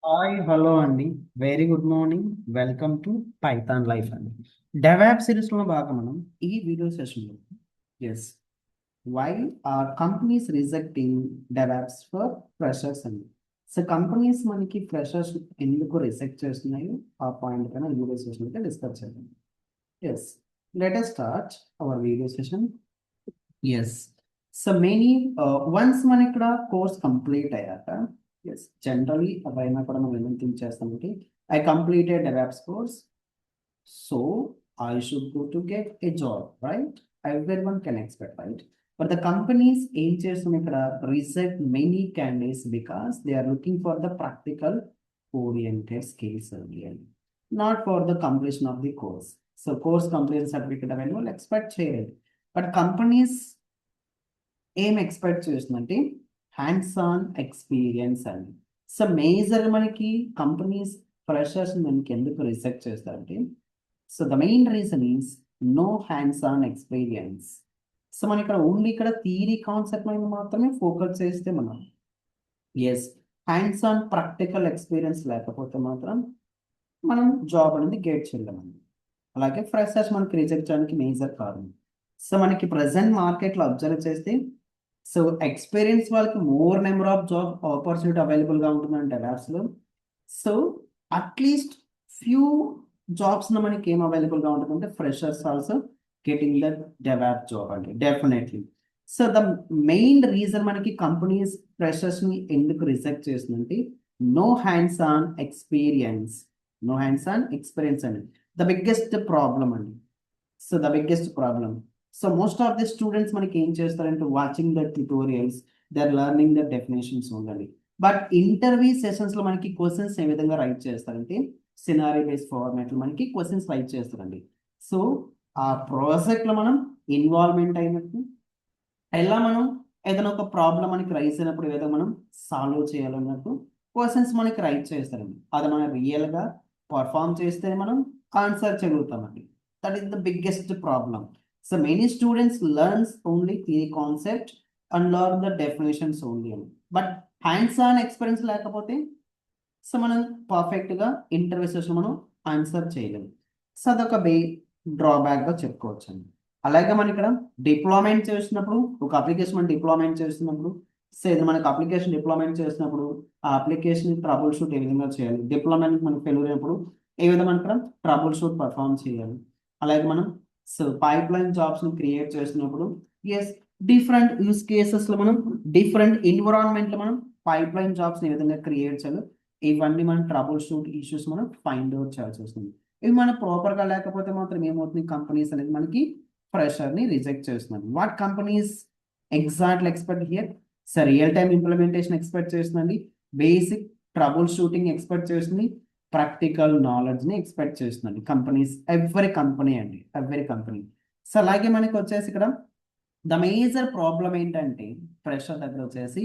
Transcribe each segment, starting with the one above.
Hi hello అండి. Very good morning. Welcome to Python Life అండి. DevOps సిరీస్లో భాగం మనం ఈ వీడియో సెషన్లో yes why are companies rejecting DevOps for freshers అండి. సో కంపెనీస్ మనకి ఫ్రెషర్స్ ఎందుకు రిజెక్ట్ చేస్తున్నాయో ఆ పాయింట్ పైన ఈ వీడియో సెషన్ అయితే డిస్కస్ చేద్దాం. Yes let us start our video session. Yes so many ones మన ఇక్కడ కోర్స్ కంప్లీట్ అయ్యాక ఎస్ జనరలీ అవైనా కూడా మనం ఏమైనా థింక్ చేస్తామంటే I completed DevOps course so I should go to get a job right. Every one can expect right. But the companies ఏం చేస్తున్నాయి ఇక్కడ reject many candidates because they are looking for the practical oriented skills only అండి, not for the completion of the course. So course completion certificate అవన్నీ వాళ్ళు expect చేయలేదు. But companies ఏం expect చేస్తుందంటే hands on experience అండి. So major మనకి companies freshers మనకి ఎందుకు రిజెక్ట్ చేస్తారంటే so the main reason is no hands on experience. So మన ఇక్కడ ఓన్లీ ఇక్కడ థియరీ కాన్సెప్ట్ మీద మాత్రమే ఫోకస్ చేస్తే మనం yes hands on practical experience లేకపోతే మాత్రం మనం జాబ్ అనేది గెట్ చేయలేమండి. అలాగే ఫ్రెషర్స్ మనకి రిజెక్ట్ చేయడానికి మేజర్ కారణం. సో మనకి ప్రజెంట్ మార్కెట్లో అబ్జర్వ్ చేస్తే సో ఎక్స్పీరియన్స్ వాళ్ళకి more number of job opportunity అవైలబుల్గా ఉంటుందంటే ల్యాబ్స్లో. సో అట్లీస్ట్ ఫ్యూ జాబ్స్ మనకి ఏం అవైలబుల్గా ఉంటుందంటే freshers also getting the devops job అండి definitely. So the main reason మనకి కంపెనీస్ ఫ్రెషర్స్ని ఎందుకు రిజెక్ట్ చేస్తుందంటే no hands on experience. No hands on experience అండి ద బిగ్గెస్ట్ ప్రాబ్లం అండి. So the biggest problem. So most of the students మనకి ఏం చేస్తారంటే watching the tutorials they are learning the definitions ఉండాలి. బట్ ఇంటర్వ్యూ సెషన్స్లో మనకి questions ఏ విధంగా right చేస్తారంటే scenario base ఫార్మాట్లో మనకి క్వశ్చన్స్ రైట్ చేస్తారండి. సో ఆ ప్రాజెక్ట్లో మనం ఇన్వాల్వ్మెంట్ అయినట్టు ఎలా మనం ఏదైనా ఒక ప్రాబ్లం మనకి రైజ్ అయినప్పుడు ఏదో మనం సాల్వ్ చేయాలన్నట్టు క్వశ్చన్స్ మనకి రైట్ చేస్తారండి. అది మనం రియల్గా పర్ఫామ్ చేస్తే మనం ఆన్సర్ చేయగలుగుతామండి. That is the biggest problem. So many students learns only theory concept and learn the definitions only అని. బట్ హ్యాండ్స్ ఆన్ ఎక్స్పీరియన్స్ లేకపోతే సో మనం పర్ఫెక్ట్గా ఇంటర్వ్యూ సెషన్ మనం ఆన్సర్ చేయలేము. సో అదొక డ్రాబ్యాక్గా చెప్పుకోవచ్చు అండి. అలాగే మనం ఇక్కడ డిప్లాయ్మెంట్ చేసినప్పుడు ఒక అప్లికేషన్ మనం డిప్లాయ్మెంట్ చేస్తున్నప్పుడు సో ఇది మనకు అప్లికేషన్ డిప్లాయ్మెంట్ చేసినప్పుడు ఆ అప్లికేషన్ ట్రబుల్ షూట్ ఏ విధంగా చేయాలి, డిప్లాయ్మెంట్ మనకు ఫెయిల్ అయినప్పుడు ఏ విధంగా మనం ఇక్కడ ట్రబుల్ షూట్ పర్ఫామ్ చేయాలి. అలాగే మనం సో పైప్ లైన్ జాబ్స్ని క్రియేట్ చేసినప్పుడు ఎస్ డిఫరెంట్ యూస్ కేసెస్లో మనం డిఫరెంట్ ఎన్విరాన్మెంట్లో మనం పైప్ లైన్ జాబ్స్ని ఏ విధంగా క్రియేట్ చేయాలి ఇవన్నీ మనం ట్రబుల్ షూట్ ఇష్యూస్ మనం ఫైండ్ అవుట్ చేయాల్సి వస్తుంది. ఇవి మనం ప్రాపర్గా లేకపోతే మాత్రం ఏమవుతుంది కంపెనీస్ అనేది మనకి ఫ్రెషర్ని రిజెక్ట్ చేస్తున్నాను. What companies exactly expect here so real time implementation expect చేస్తుందండి, బేసిక్ ట్రబుల్ షూటింగ్ ఎక్స్పెక్ట్ చేస్తుంది, ప్రాక్టికల్ నాలెడ్జ్ని ఎక్స్పెక్ట్ చేస్తుందండి కంపెనీస్. ఎవ్రీ కంపెనీ అండి ఎవ్రీ కంపెనీ. సో అలాగే మనకి వచ్చేసి ఇక్కడ ద మేజర్ ప్రాబ్లం ఏంటంటే ఫ్రెషర్ దగ్గర వచ్చేసి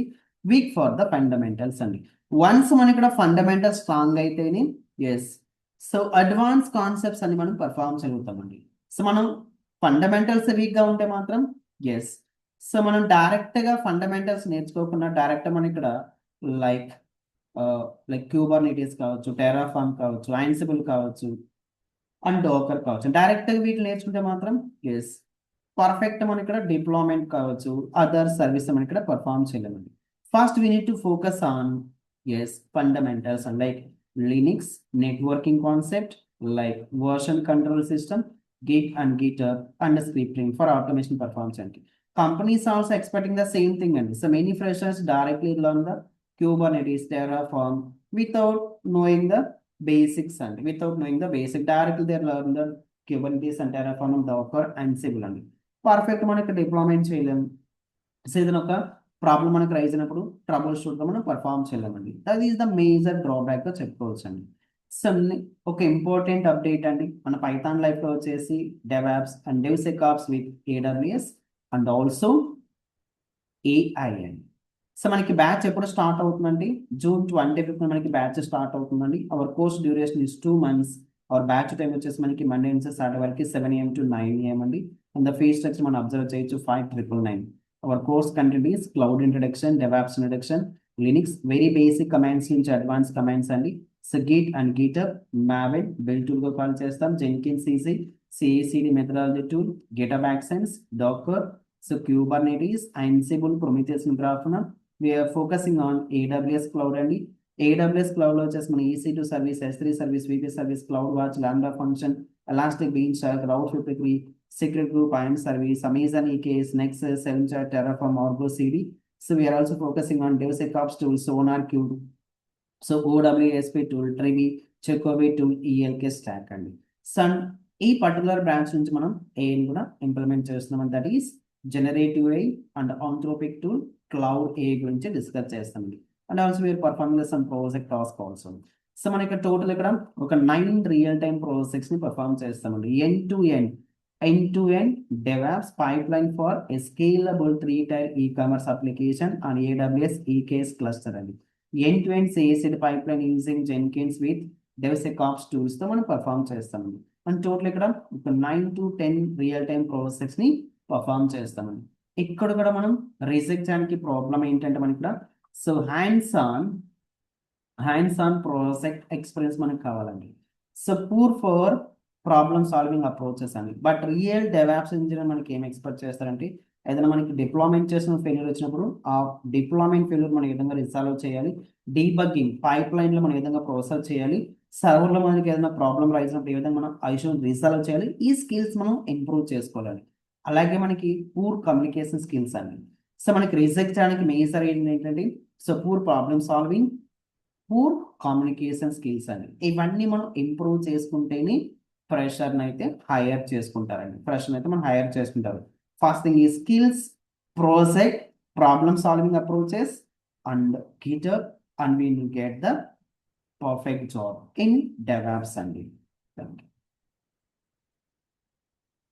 వీక్ ఫర్ ద ఫండమెంటల్స్ అండి. వన్స్ మన ఇక్కడ ఫండమెంటల్ స్ట్రాంగ్ అయితేనే ఎస్ సో అడ్వాన్స్ కాన్సెప్ట్స్ అని మనం పర్ఫామ్ చేయగలుగుతామండి. సో మనం ఫండమెంటల్స్ వీక్గా ఉంటే మాత్రం ఎస్ సో మనం డైరెక్ట్గా ఫండమెంటల్స్ నేర్చుకోకుండా డైరెక్ట్ మనం ఇక్కడ లైక్ లైక్ క్యూబర్నెటీస్ కావచ్చు, టెరాఫామ్ కావచ్చు, యాన్సిబుల్ కావచ్చు అండ్ డోకర్ కావచ్చు, డైరెక్ట్గా వీటిని నేర్చుకుంటే మాత్రం ఎస్ పర్ఫెక్ట్ మనం ఇక్కడ డిప్లాయ్మెంట్ కావచ్చు అదర్ సర్వీస్ మనం ఇక్కడ పర్ఫామ్ చేయలేమండి. First we need to focus on yes fundamentals and like Linux networking concept like version control system Git and GitHub and scripting for automation performance. And companies also expecting the same thing. And so many freshers directly learn the Kubernetes, Terraform without knowing the basics and without knowing the basic. Directly they learn the Kubernetes and Terraform and Docker and Civil. And perfect మనకి deployment చేయలేము. So ఏదైనా ఒక problem మనకు rise అయినప్పుడు trouble షూట్గా మనం perform చేయలేమండి. That is the major డ్రాబ్యాక్గా చెప్పుకోవచ్చు అండి. సో ఒక ఇంపార్టెంట్ అప్డేట్ అండి మన పైథాన్ లైఫ్లో వచ్చేసి DevOps and DevSecOps with AWS and also AI అండి. సో మనకి బ్యాచ్ ఎప్పుడు స్టార్ట్ అవుతుందండి జూన్ 25th మనకి బ్యాచ్ స్టార్ట్ అవుతుందండి. Our course duration is 2 months. Our batch time వచ్చేసి మనకి మండే నుంచి సాటర్డే వరకు 7 AM to 9 AM అండి. అండ్ ద ఫీస్ స్ట్రక్చర్ మనం అబ్జర్వ్ చేయొచ్చు 5999. Our course content is cloud introduction, DevOps introduction, Linux very basic commands నుంచి advance commands అండి. So Git and GitHub, Maven build tool గా call చేస్తాం. Jenkins is CACD methodology tool, GitHub actions, Docker, so Kubernetes, Ansible, Prometheus, Grafana. We are focusing on AWS cloud అండి. AWS cloud లో వచ్చేసి మన EC2 service, S3 service, VP service, cloud watch, lambda function, elastic beanstalk, route 53, secret group, IAM service, Amazon EKS, Nexus, seven chart, Terraform, Argo CD. So we are also focusing on DevSecOps tools, Sonar Cube, so OWASP tool, Trivi, Chekovi tool, ELK stack అండి. So ఈ particular branch నుంచి మనం ఏని కూడా implement చేస్తున్నాం, that is generative AI and Anthropic tool, Claude AI గురించి discuss చేస్తామండి. And also we are performing some project task also. So మనకి టోటల్ ఇక్కడ ఒక 9 రియల్ టైమ్ ప్రాజెక్ట్స్ ని పర్ఫార్మ్ చేస్తామండి. End-to-end DevOps pipeline for a scalable 3-tier e-commerce application on AWS EKS cluster అండి. End-to-end CI/CD pipeline using Jenkins with DevSecOps tools తో మనం perform చేస్తామండి. And total ఇక్కడ ఒక 9 to 10 రియల్ టైమ్ ప్రాజెక్ట్స్ ని perform చేస్తామండి. ఇక్కడ కూడా మనం రీసెర్చ్ చేయడానికి ప్రాబ్లం ఏంటంటే మనకి ఇక్కడ so hands on project experience మనకు కావాలండి. So poor for problem solving approaches అండి. బట్ రియల్ డెవాప్స్ ఇంజనీర్ మనకి ఏం ఎక్స్పెక్ట్ చేస్తారంటే ఏదైనా మనకి డిప్లాయ్మెంట్ చేసిన ఫెయిల్యూర్ వచ్చినప్పుడు ఆ డిప్లాయ్మెంట్ ఫెయిల్యూర్ మనం ఏ విధంగా రిసాల్వ్ చేయాలి, డీబగ్గింగ్ పైప్ లైన్ లో మనం ఏ విధంగా ప్రాసెస్ చేయాలి, సర్వర్లో మనకి ఏదైనా ప్రాబ్లం రైజ్ అయినప్పుడు ఏ విధంగా మనం ఐషోని రిసాల్వ్ చేయాలి, ఈ స్కిల్స్ మనం ఇంప్రూవ్ చేసుకోవాలి. అలాగే మనకి పూర్ కమ్యూనికేషన్ స్కిల్స్ అండి. సో మనకి రీసెర్చ్ చేయడానికి మేజర్ ఏంటంటే so poor problem solving, poor communication skills అండి. ఇవన్నీ మనం ఇంప్రూవ్ చేసుకుంటేనే ఫ్రెషర్ని అయితే హైర్ చేసుకుంటారండి. ఫ్రెషర్ని అయితే మనం హైర్ చేసుకుంటారు. ఫస్ట్ థింగ్ ఈ skills, project, problem solving approaches and get-up and we will get the perfect job in DevOps అండి.